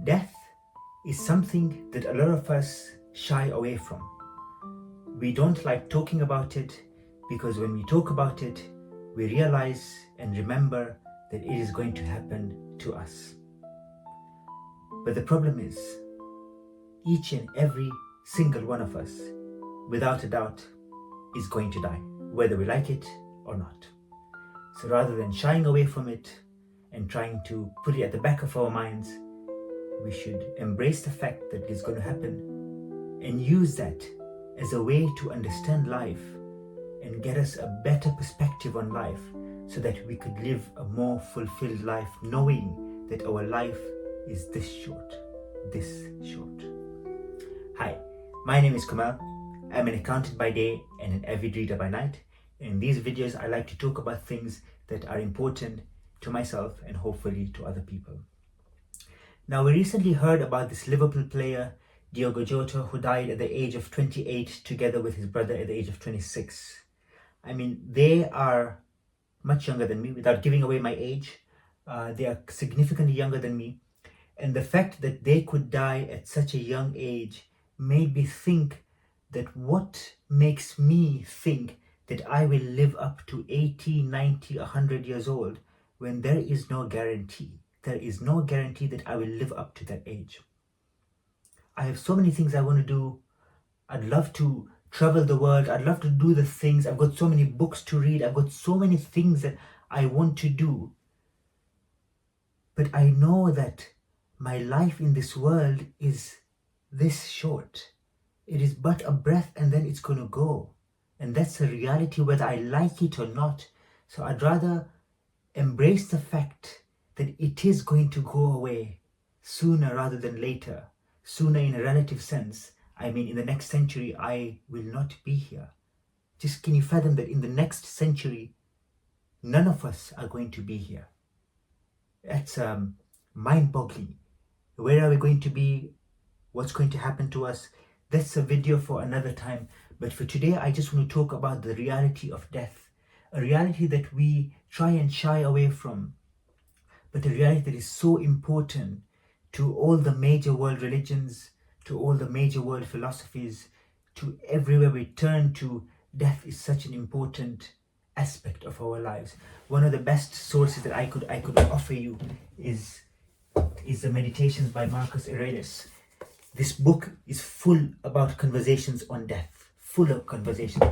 Death is something that a lot of us shy away from. We don't like talking about it because when we talk about it, we realize and remember that it is going to happen to us. But the problem is, each and every single one of us, without a doubt, is going to die, whether we like it or not. So rather than shying away from it and trying to put it at the back of our minds, we should embrace the fact that it is going to happen and use that as a way to understand life and get us a better perspective on life so that we could live a more fulfilled life, knowing that our life is this short. Hi, my name is Kamal. I'm an accountant by day and an avid reader by night. In these videos, I like to talk about things that are important to myself and hopefully to other people. Now, we recently heard about this Liverpool player, Diogo Jota, who died at the age of 28 together with his brother at the age of 26. I mean, they are much younger than me. Without giving away my age, they are significantly younger than me. And the fact that they could die at such a young age made me think that what makes me think that I will live up to 80, 90, 100 years old when there is no guarantee. There is no guarantee that I will live up to that age. I have so many things I want to do. I'd love to travel the world. I'd love to do the things. I've got so many books to read. I've got so many things that I want to do. But I know that my life in this world is this short. It is but a breath and then it's going to go. And that's a reality whether I like it or not. So I'd rather embrace the fact that it is going to go away sooner rather than later. Sooner in a relative sense. I mean, in the next century, I will not be here. Just can you fathom that in the next century, none of us are going to be here? That's mind-boggling. Where are we going to be? What's going to happen to us? That's a video for another time. But for today, I just want to talk about the reality of death. A reality that we try and shy away from. But a reality that is so important to all the major world religions, to all the major world philosophies, to everywhere we turn to. Death is such an important aspect of our lives. One of the best sources that I could offer you is the Meditations by Marcus Aurelius. This book is full about conversations on death, full of conversations.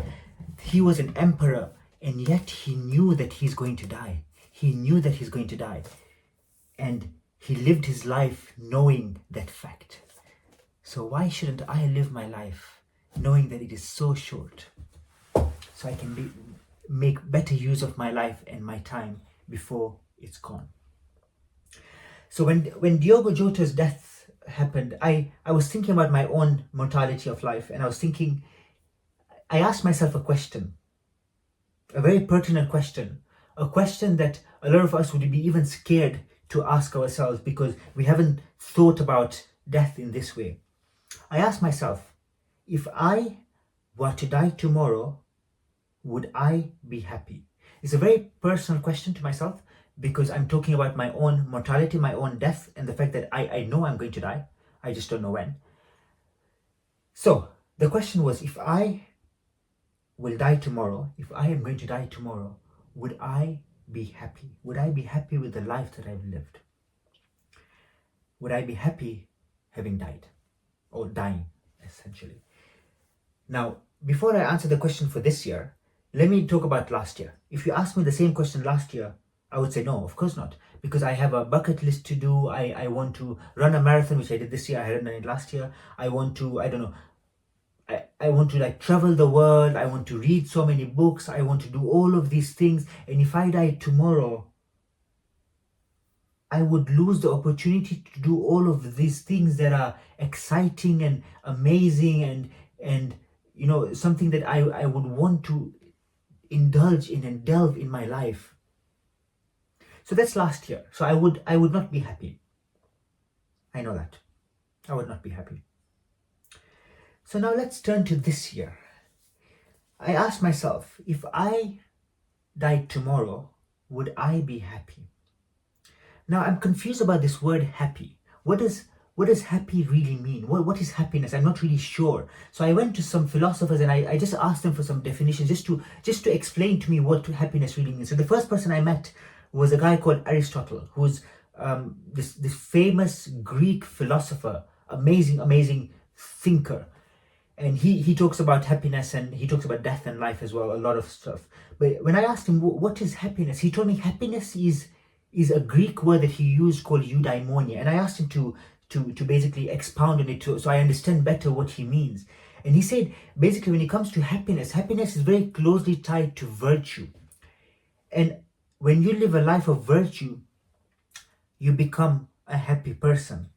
He was an emperor and yet he knew that he's going to die. He knew that he's going to die. And he lived his life knowing that fact. So why shouldn't I live my life knowing that it is so short? So I can make better use of my life and my time before it's gone. So when Diogo Jota's death happened, I was thinking about my own mortality of life, and I asked myself a question, a very pertinent question, a question that a lot of us would be even scared to ask ourselves because we haven't thought about death in this way. I asked myself, if I were to die tomorrow, would I be happy? It's a very personal question to myself because I'm talking about my own mortality, my own death, and the fact that I know I'm going to die. I just don't know when. So the question was, if I will die tomorrow, if I am going to die tomorrow, would I be happy? Would I be happy with the life that I've lived? Would I be happy having died or dying, essentially? Now, before I answer the question for this year, let me talk about last year. If you asked me the same question last year, I would say no, of course not, because I have a bucket list to do. I want to run a marathon, which I did this year. I hadn't done it last year. I want to, I want to travel the world. I want to read so many books. I want to do all of these things. And if I died tomorrow, I would lose the opportunity to do all of these things that are exciting and amazing and something that I would want to indulge in and delve in my life. So that's last year. So I would not be happy. I know that. I would not be happy. So now let's turn to this year. I asked myself, if I died tomorrow, would I be happy? Now I'm confused about this word happy. What does what does happy really mean? What is happiness? I'm not really sure. So I went to some philosophers and I just asked them for some definitions just to explain to me what happiness really means. So the first person I met was a guy called Aristotle, who's this famous Greek philosopher, amazing thinker. And he talks about happiness, and he talks about death and life as well, a lot of stuff. But when I asked him what is happiness, he told me happiness is a Greek word that he used called eudaimonia. And I asked him to basically expound on it so I understand better what he means. And he said basically when it comes to happiness, happiness is very closely tied to virtue. And when you live a life of virtue, you become a happy person.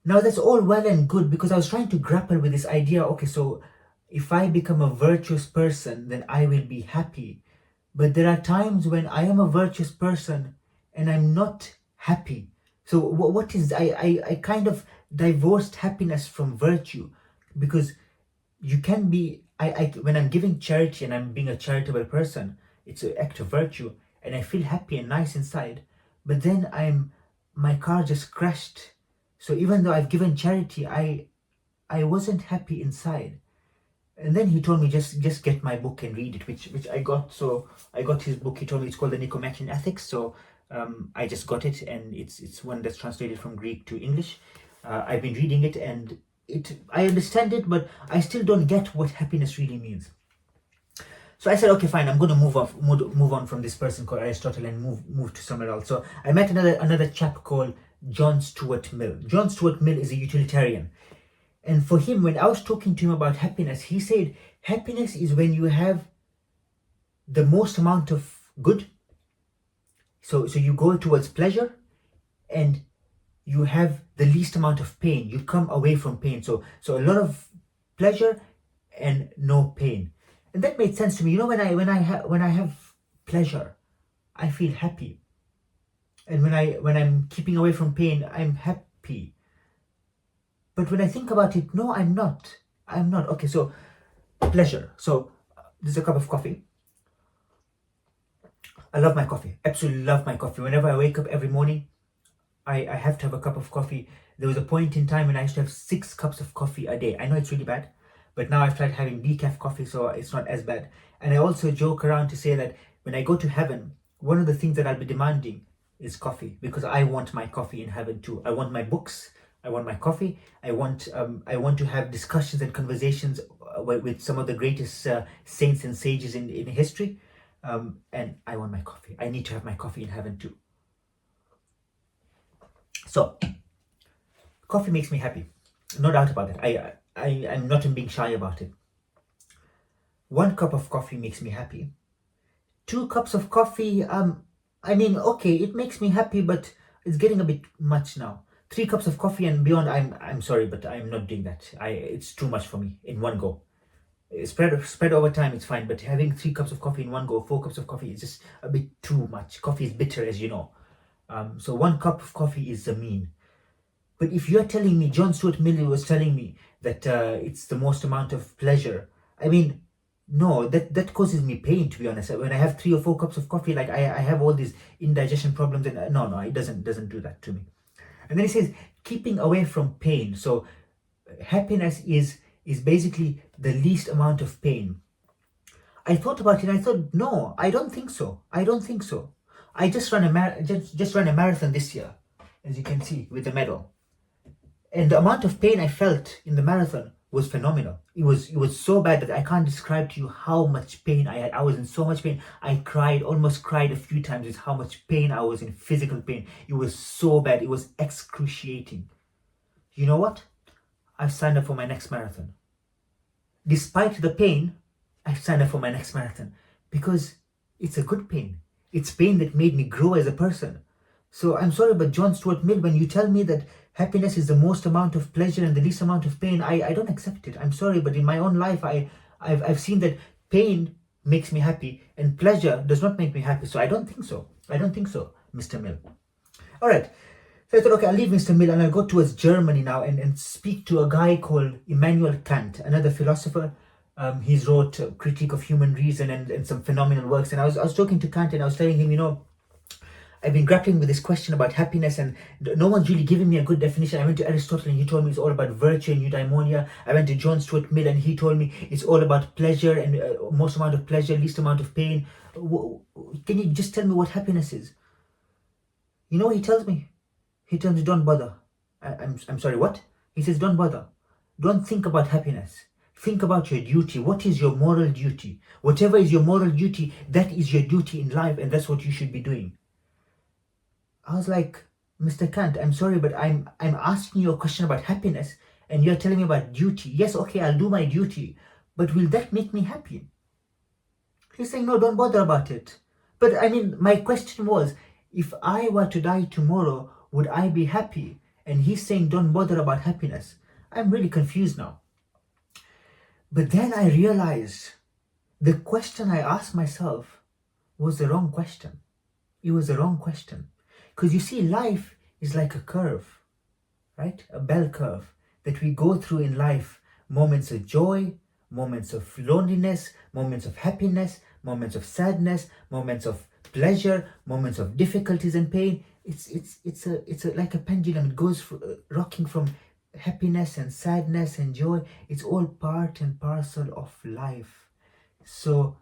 Now that's all well and good, because I was trying to grapple with this idea. Okay, so if I become a virtuous person, then I will be happy. But there are times when I am a virtuous person and I'm not happy. So what is, I kind of divorced happiness from virtue, because you can be, when I'm giving charity and I'm being a charitable person, it's an act of virtue and I feel happy and nice inside. But then my car just crashed. So even though I've given charity, I wasn't happy inside. And then he told me just get my book and read it, which I got. So I got his book. He told me it's called the Nicomachean Ethics. So I just got it, and it's one that's translated from Greek to English. I've been reading it, and I understand it, but I still don't get what happiness really means. So I said, okay, fine, I'm going to move on from this person called Aristotle and move to somewhere else. So I met another chap called John Stuart Mill. John Stuart Mill is a utilitarian. And for him, when I was talking to him about happiness, he said, happiness is when you have the most amount of good. So you go towards pleasure, and you have the least amount of pain. You come away from pain. So a lot of pleasure and no pain. And that made sense to me. You know, when I have pleasure, I feel happy. And when I'm keeping away from pain, I'm happy. But when I think about it, no, I'm not. Okay, so pleasure. So there's a cup of coffee. I love my coffee. Absolutely love my coffee. Whenever I wake up every morning, I have to have a cup of coffee. There was a point in time when I used to have 6 cups of coffee a day. I know it's really bad, but now I've tried having decaf coffee, so it's not as bad. And I also joke around to say that when I go to heaven, one of the things that I'll be demanding is coffee, because I want my coffee in heaven too. I want my books. I want my coffee. I want to have discussions and conversations with some of the greatest saints and sages in history. And I want my coffee. I need to have my coffee in heaven too. So, coffee makes me happy. No doubt about it. I'm not being shy about it. 1 cup of coffee makes me happy. 2 cups of coffee, okay, it makes me happy, but it's getting a bit much now. 3 cups of coffee and beyond, I'm sorry, but I'm not doing that. It's too much for me in one go. Spread over time, it's fine, but having 3 cups of coffee in one go, 4 cups of coffee is just a bit too much. Coffee is bitter, as you know. So 1 cup of coffee is the mean. But if you're telling me, John Stuart Mill was telling me that it's the most amount of pleasure, I mean, no, that causes me pain, to be honest. When I have 3 or 4 cups of coffee, like I have all these indigestion problems, and no, it doesn't do that to me. And then he says, keeping away from pain. So happiness is basically the least amount of pain. I thought about it and I thought, no, I don't think so. I just ran a marathon this year, as you can see, with the medal. And the amount of pain I felt in the marathon was phenomenal. It was so bad that I can't describe to you how much pain I had. I was in so much pain. I almost cried a few times with how much pain I was in, physical pain. It was so bad. It was excruciating. You know what? I've signed up for my next marathon. Despite the pain, I've signed up for my next marathon because it's a good pain. It's pain that made me grow as a person. So I'm sorry, but John Stuart Mill, when you tell me that happiness is the most amount of pleasure and the least amount of pain, I don't accept it. I'm sorry, but in my own life, I've seen that pain makes me happy and pleasure does not make me happy. So I don't think so, Mr. Mill. All right. So I thought, okay, I'll leave Mr. Mill and I'll go towards Germany now and speak to a guy called Immanuel Kant, another philosopher. He's wrote Critique of Human Reason and some phenomenal works. And I was talking to Kant and I was telling him, I've been grappling with this question about happiness, and no one's really giving me a good definition. I went to Aristotle and he told me it's all about virtue and eudaimonia. I went to John Stuart Mill and he told me it's all about pleasure and most amount of pleasure, least amount of pain. Can you just tell me what happiness is? You know what he tells me? He tells me, don't bother. I'm sorry, what? He says, don't bother. Don't think about happiness. Think about your duty. What is your moral duty? Whatever is your moral duty, that is your duty in life, and that's what you should be doing. I was like, Mr. Kant, I'm sorry, but I'm asking you a question about happiness, and you're telling me about duty. Yes, okay, I'll do my duty, but will that make me happy? He's saying, no, don't bother about it. But I mean, my question was, if I were to die tomorrow, would I be happy? And he's saying, don't bother about happiness. I'm really confused now. But then I realized the question I asked myself was the wrong question. It was the wrong question. Because you see, life is like a curve, right? A bell curve that we go through in life. Moments of joy, moments of loneliness, moments of happiness, moments of sadness, moments of pleasure, moments of difficulties and pain. It's like a pendulum. It goes rocking from happiness and sadness and joy. It's all part and parcel of life. So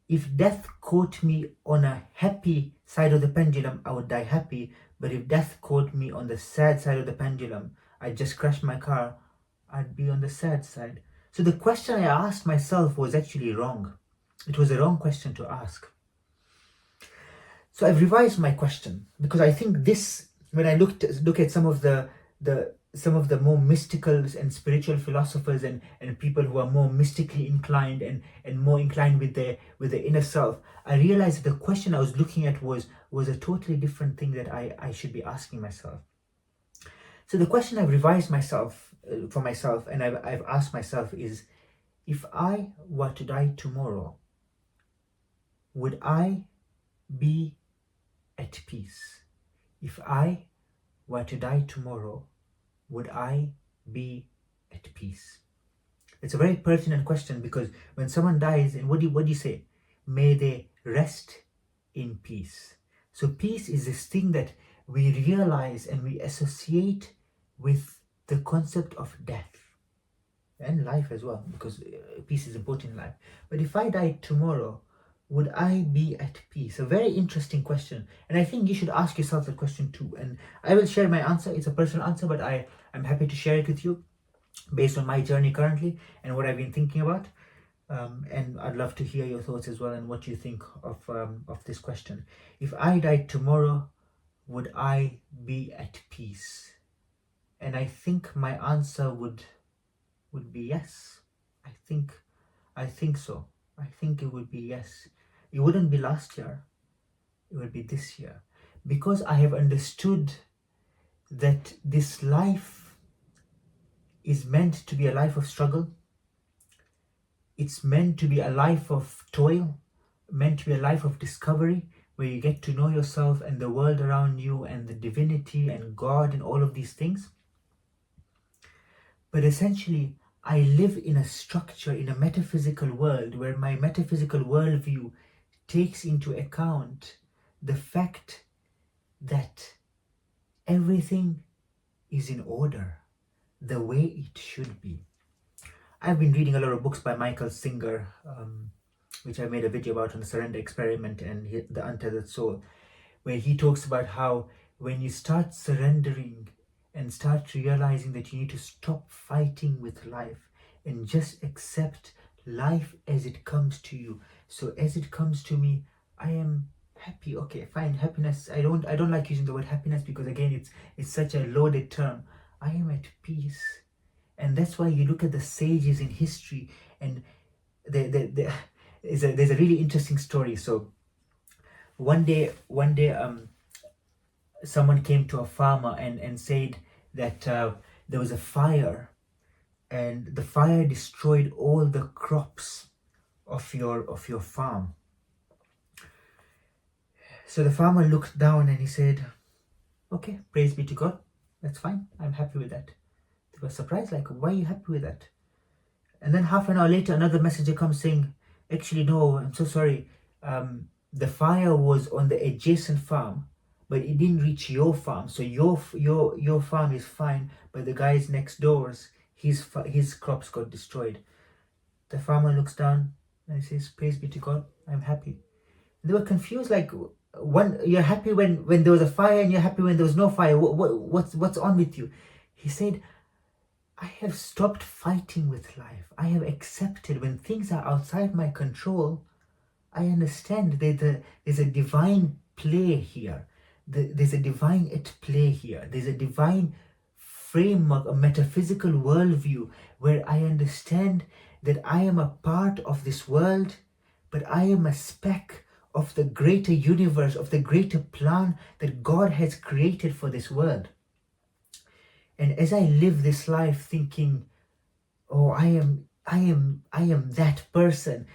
if death caught me on a happy side of the pendulum, I would die happy. But if death caught me on the sad side of the pendulum, I just crashed my car, I'd be on the sad side. So the question I asked myself was actually wrong. It was the wrong question to ask. So I've revised my question, because I think this, when I look at some of the more mystical and spiritual philosophers and people who are more mystically inclined and more inclined with the inner self, I realized that the question I was looking at was a totally different thing that I should be asking myself. So the question I've revised myself for myself, and I've asked myself is, if I were to die tomorrow, would I be at peace? If I were to die tomorrow, would I be at peace? It's a very pertinent question, because when someone dies, and what do you say? May they rest in peace. So peace is this thing that we realize and we associate with the concept of death and life as well, because peace is important in life. But if I died tomorrow, would I be at peace? A very interesting question, and I think you should ask yourself that question too. And I will share my answer. It's a personal answer, but I'm happy to share it with you based on my journey currently and what I've been thinking about. And I'd love to hear your thoughts as well and what you think of this question. If I died tomorrow, would I be at peace? And I think my answer would be yes. I think so. I think it would be yes. It wouldn't be last year. It would be this year. Because I have understood that this life is meant to be a life of struggle. It's meant to be a life of toil, meant to be a life of discovery, where you get to know yourself and the world around you and the divinity and God and all of these things. But essentially, I live in a structure, in a metaphysical world, where my metaphysical worldview takes into account the fact that everything is in order, the way it should be. I've been reading a lot of books by Michael Singer, which I made a video about on the Surrender Experiment and the Untethered Soul, where he talks about how when you start surrendering and start realizing that you need to stop fighting with life and just accept life as it comes to you. So as it comes to me, I am happy. Okay, fine, happiness. I don't like using the word happiness, because again, it's such a loaded term. I am at peace. And that's why you look at the sages in history, and there's a really interesting story. So one day someone came to a farmer and said that there was a fire, and the fire destroyed all the crops of your farm. So the farmer looked down and he said, okay, praise be to God, that's fine, I'm happy with that. They were surprised, like, why are you happy with that? And then half an hour later, another messenger comes saying, actually no, I'm so sorry, the fire was on the adjacent farm, but it didn't reach your farm. So your farm is fine, but the guy's next door's his crops got destroyed. The farmer looks down and he says, "Praise be to God, I'm happy." They were confused, like, one, you're happy when there was a fire, and you're happy when there was no fire. What's on with you? He said, I have stopped fighting with life. I have accepted when things are outside my control. I understand that there's a divine play here. There's a divine at play here. There's a divine framework, a metaphysical worldview where I understand that I am a part of this world, but I am a speck of the greater universe, of the greater plan that God has created for this world. And as I live this life thinking, oh, I am that person,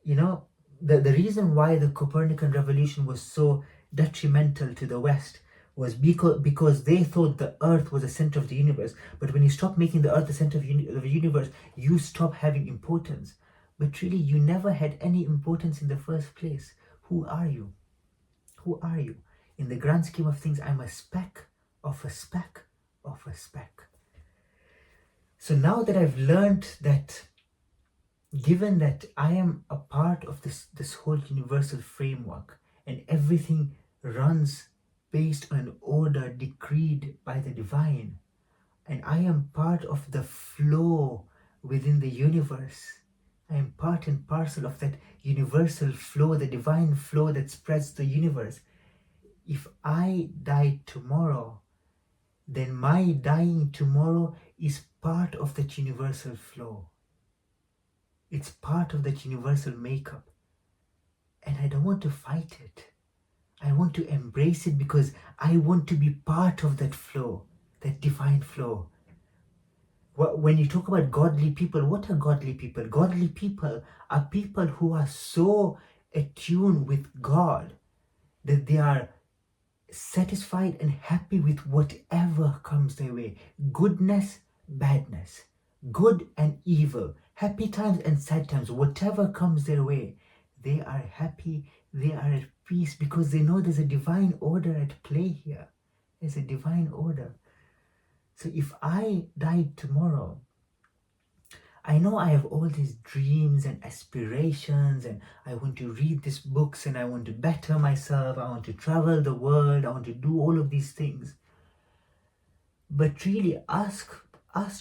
the reason why the Copernican revolution was so detrimental to the West was because they thought the earth was the center of the universe. But when you stop making the earth the center of the universe, you stop having importance. But really, you never had any importance in the first place. Who are you? Who are you? In the grand scheme of things, I'm a speck of a speck of a speck. So now that I've learned that, given that I am a part of this whole universal framework, and everything runs based on an order decreed by the divine, and I am part of the flow within the universe, I am part and parcel of that universal flow, the divine flow that spreads the universe. If I die tomorrow, then my dying tomorrow is part of that universal flow. It's part of that universal makeup. And I don't want to fight it. I want to embrace it because I want to be part of that flow, that divine flow. When you talk about godly people, what are godly people? Godly people are people who are so attuned with God that they are satisfied and happy with whatever comes their way. Goodness, badness, good and evil, happy times and sad times, whatever comes their way, they are happy, they are at peace, because they know there's a divine order at play here. There's a divine order. So if I died tomorrow, I know I have all these dreams and aspirations, and I want to read these books, and I want to better myself, I want to travel the world, I want to do all of these things. But really ask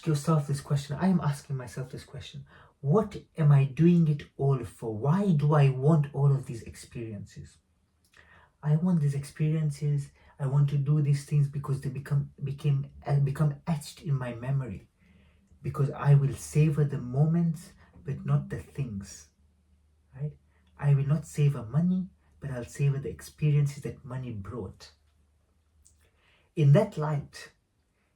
yourself this question. I am asking myself this question. What am I doing it all for? Why do I want all of these experiences? I want these experiences, I want to do these things because they become etched in my memory. Because I will savor the moments, but not the things, right? I will not savor money, but I'll savor the experiences that money brought. In that light,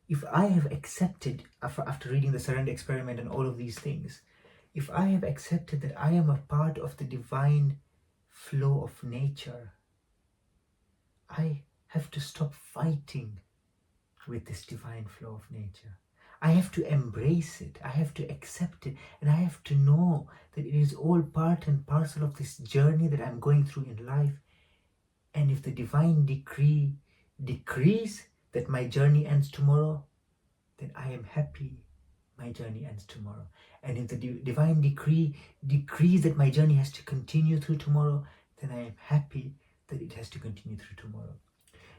if I have accepted, after reading the Surrender Experiment and all of these things, if I have accepted that I am a part of the divine flow of nature, I have to stop fighting with this divine flow of nature. I have to embrace it, I have to accept it, and I have to know that it is all part and parcel of this journey that I'm going through in life. And if the divine decree decrees that my journey ends tomorrow, then I am happy my journey ends tomorrow. And if the divine decree decrees that my journey has to continue through tomorrow, then I am happy that it has to continue through tomorrow.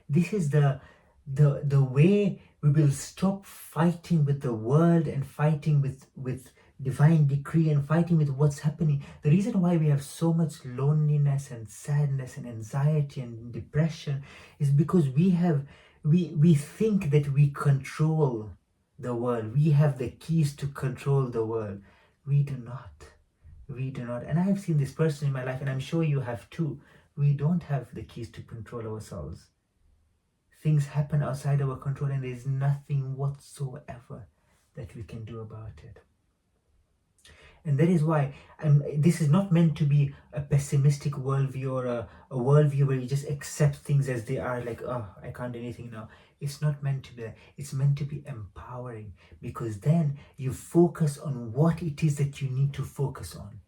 This is the way we will stop fighting with the world and fighting with divine decree and fighting with what's happening. The reason why we have so much loneliness and sadness and anxiety and depression is because we think that we control the world. We have the keys to control the world. We do not. We do not. And I have seen this person in my life, and I'm sure you have too. We don't have the keys to control ourselves. Things happen outside our control, and there's nothing whatsoever that we can do about it. And that is why this is not meant to be a pessimistic worldview or a worldview where you just accept things as they are, like, oh, I can't do anything now. It's not meant to be that. It's meant to be empowering, because then you focus on what it is that you need to focus on.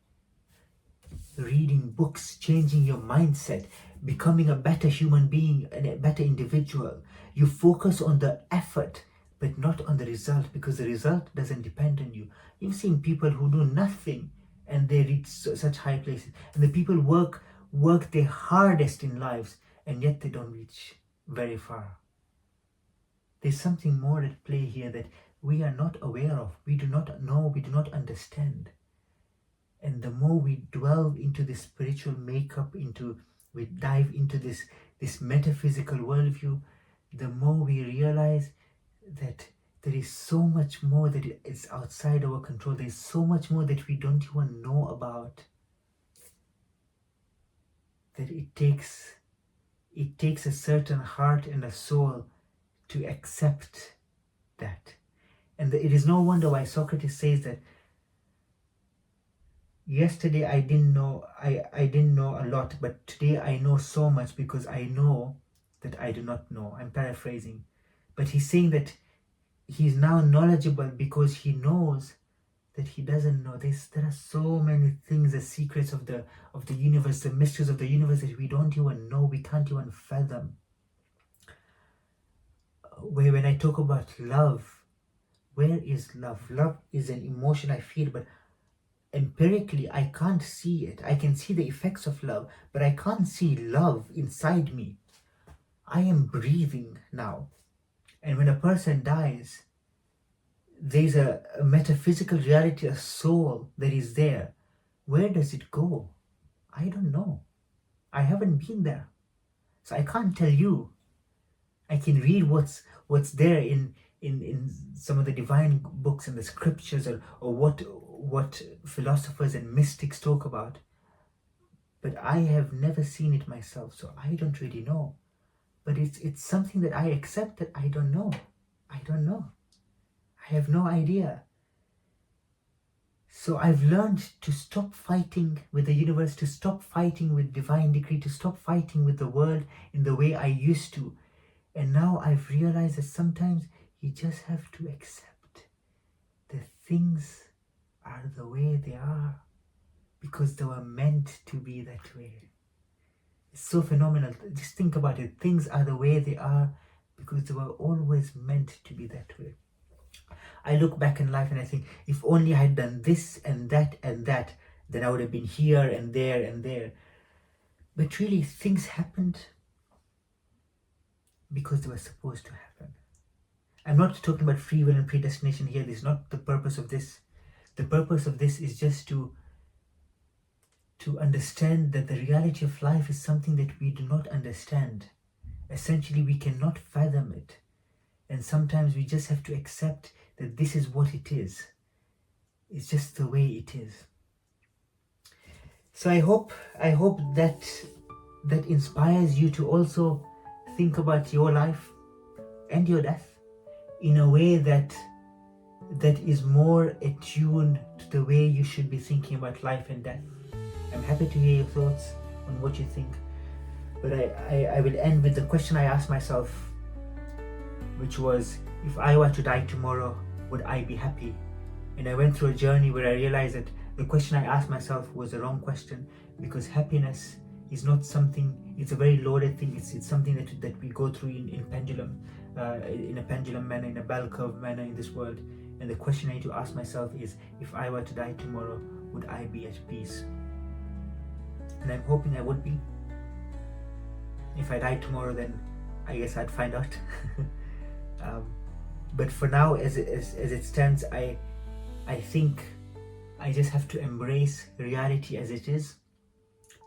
reading books, changing your mindset, becoming a better human being and a better individual. You focus on the effort, but not on the result, because the result doesn't depend on you. You've seen people who do nothing and they reach such high places, and the people work their hardest in lives, and yet they don't reach very far. There's something more at play here that we are not aware of, we do not know, we do not understand. And the more we delve into this spiritual makeup, we dive into this metaphysical worldview, the more we realize that there is so much more that is outside our control. There's so much more that we don't even know about. That it takes a certain heart and a soul to accept that. And it is no wonder why Socrates says that yesterday I didn't know a lot, but today I know so much because I know that I do not know. I'm paraphrasing. But he's saying that he's now knowledgeable because he knows that he doesn't know. There are so many things, the secrets of the universe, the mysteries of the universe that we don't even know, we can't even fathom. When I talk about love, where is love? Love is an emotion I feel, but empirically I can't see it. I can see the effects of love, but I can't see love inside me. I am breathing now, and when a person dies, there's a metaphysical reality, a soul that is there. Where does it go? I don't know. I haven't been there, so I can't tell you. I can read what's there in some of the divine books and the scriptures, or what philosophers and mystics talk about, but I have never seen it myself, so I don't really know. But it's something that I accept, that I don't know. I have no idea. So I've learned to stop fighting with the universe, to stop fighting with divine decree, to stop fighting with the world in the way I used to. And now I've realized that sometimes you just have to accept that things are the way they are because they were meant to be that way. It's so phenomenal. Just think about it. Things are the way they are because they were always meant to be that way. I look back in life and I think, if only I had done this and that and that, then I would have been here and there and there. But really, things happened because they were supposed to happen. I'm not talking about free will and predestination here. This is not the purpose of this. The purpose of this is just to understand that the reality of life is something that we do not understand. Essentially, we cannot fathom it. And sometimes we just have to accept that this is what it is. It's just the way it is. So I hope that inspires you to also think about your life and your death in a way that is more attuned to the way you should be thinking about life and death. I'm happy to hear your thoughts on what you think. But I will end with the question I asked myself, which was, if I were to die tomorrow, would I be happy? And I went through a journey where I realized that the question I asked myself was the wrong question, because happiness is not something, it's a very loaded thing. It's something that we go through in pendulum, in a pendulum manner, in a bell curve manner in this world. And the question I need to ask myself is, if I were to die tomorrow, would I be at peace? And I'm hoping I would be. If I died tomorrow, then I guess I'd find out. But for now, as it stands, I think I just have to embrace reality as it is,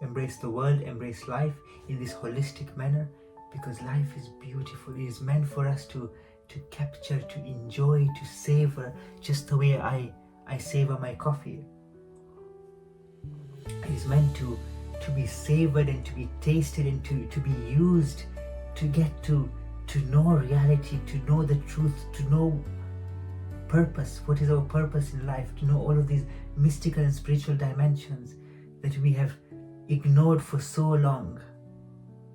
embrace the world, embrace life in this holistic manner, because life is beautiful. It is meant for us to capture, to enjoy, to savor, just the way I savor my coffee. It is meant to be savored and to be tasted and to be used to get to know reality, to know the truth, to know purpose, what is our purpose in life, to know all of these mystical and spiritual dimensions that we have ignored for so long,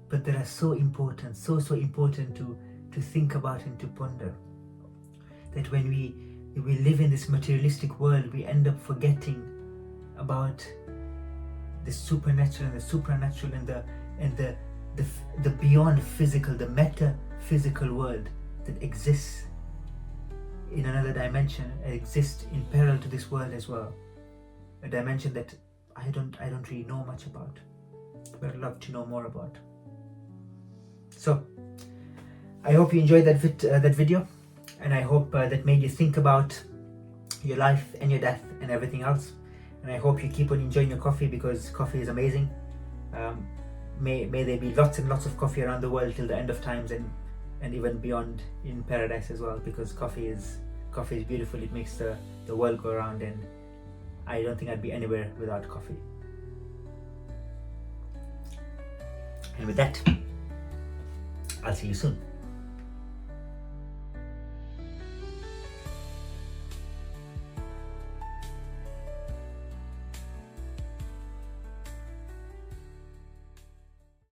but that are so important, so important to think about and to ponder. That when we live in this materialistic world, we end up forgetting about the supernatural and the supernatural and the beyond physical, the metaphysical world that exists in another dimension, exists in parallel to this world as well. A dimension that I don't really know much about, but I'd love to know more about. So I hope you enjoyed that video, and I hope that made you think about your life and your death and everything else. And I hope you keep on enjoying your coffee, because coffee is amazing. May there be lots and lots of coffee around the world till the end of times, and even beyond in paradise as well, because coffee is beautiful. It makes the world go around, and I don't think I'd be anywhere without coffee. And with that, I'll see you soon.